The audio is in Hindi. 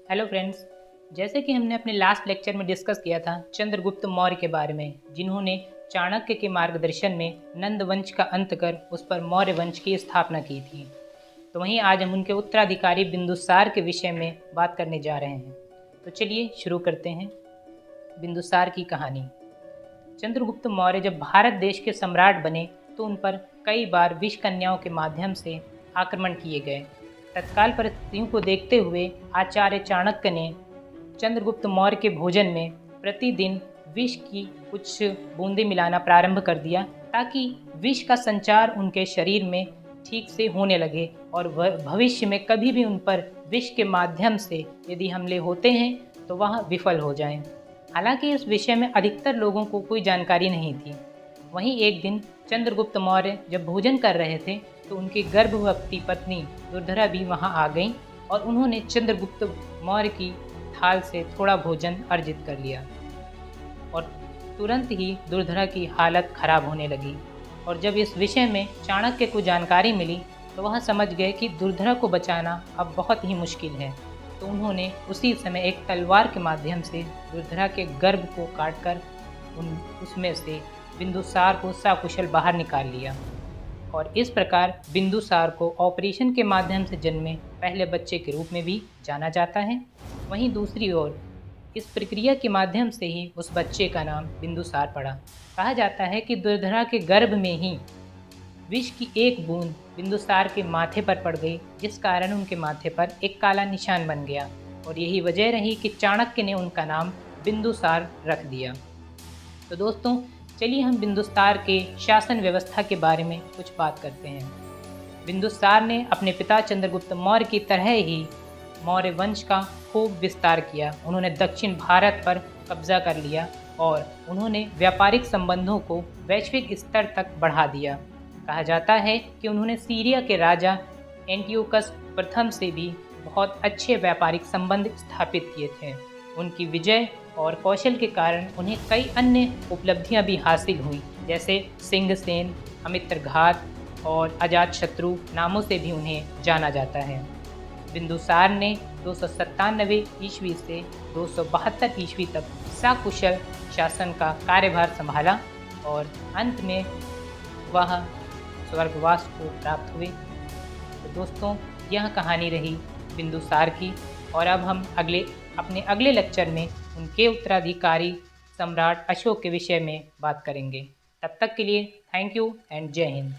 Hello friends. जैसे कि हमने अपने लास्ट लेक्चर में डिस्कस किया था चंद्रगुप्त मौर्य के बारे में, जिन्होंने चाणक्य के मार्गदर्शन में नंद वंश का अंत कर उस पर मौर्य वंश की स्थापना की थी। तो वहीं आज हम उनके उत्तराधिकारी बिंदुसार के विषय में बात करने जा रहे हैं। तो चलिए शुरू करते हैं बिंदुसार की कहानी। चंद्रगुप्त मौर्य जब भारत देश के सम्राट बने तो उन पर कई बार विष कन्याओं के माध्यम से आक्रमण किए गए। तत्काल परिस्थितियों को देखते हुए आचार्य चाणक्य ने चंद्रगुप्त मौर्य के भोजन में प्रतिदिन विष की कुछ बूंदें मिलाना प्रारंभ कर दिया, ताकि विष का संचार उनके शरीर में ठीक से होने लगे और वह भविष्य में कभी भी उन पर विष के माध्यम से यदि हमले होते हैं तो वह विफल हो जाएं। हालांकि इस विषय में अधिकतर लोगों को कोई जानकारी नहीं थी। वहीं एक दिन चंद्रगुप्त मौर्य जब भोजन कर रहे थे तो उनकी गर्भवती पत्नी दुर्धरा भी वहां आ गईं और उन्होंने चंद्रगुप्त मौर्य की थाल से थोड़ा भोजन अर्जित कर लिया और तुरंत ही दुर्धरा की हालत खराब होने लगी। और जब इस विषय में चाणक्य को जानकारी मिली तो वह समझ गए कि दुर्धरा को बचाना अब बहुत ही मुश्किल है। तो उन्होंने उसी समय एक तलवार के माध्यम से दुर्धरा के गर्भ को काटकर उसमें से बिंदुसार को सकुशल बाहर निकाल लिया और इस प्रकार बिंदुसार को ऑपरेशन के माध्यम से जन्मे पहले बच्चे के रूप में भी जाना जाता है। वहीं दूसरी ओर इस प्रक्रिया के माध्यम से ही उस बच्चे का नाम बिंदुसार पड़ा। कहा जाता है कि दुर्धरा के गर्भ में ही विष की एक बूंद बिंदुसार के माथे पर पड़ गई, जिस कारण उनके माथे पर एक काला निशान बन गया और यही वजह रही कि चाणक्य ने उनका नाम बिंदुसार रख दिया। तो दोस्तों, चलिए हम बिंदुसार के शासन व्यवस्था के बारे में कुछ बात करते हैं। बिंदुसार ने अपने पिता चंद्रगुप्त मौर्य की तरह ही मौर्य वंश का खूब विस्तार किया। उन्होंने दक्षिण भारत पर कब्जा कर लिया और उन्होंने व्यापारिक संबंधों को वैश्विक स्तर तक बढ़ा दिया। कहा जाता है कि उन्होंने सीरिया के राजा एंटियोकस प्रथम से भी बहुत अच्छे व्यापारिक संबंध स्थापित किए थे। उनकी विजय और कौशल के कारण उन्हें कई अन्य उपलब्धियां भी हासिल हुई, जैसे सिंहसेन, अमित्रघात और अजातशत्रु नामों से भी उन्हें जाना जाता है। बिंदुसार ने 297 ईस्वी से 272 ईस्वी तक सकुशल शासन का कार्यभार संभाला और अंत में वह स्वर्गवास को प्राप्त हुए। तो दोस्तों, यह कहानी रही बिंदुसार की और अब हम अपने अगले लेक्चर में उनके उत्तराधिकारी सम्राट अशोक के विषय में बात करेंगे। तब तक के लिए थैंक यू एंड जय हिंद।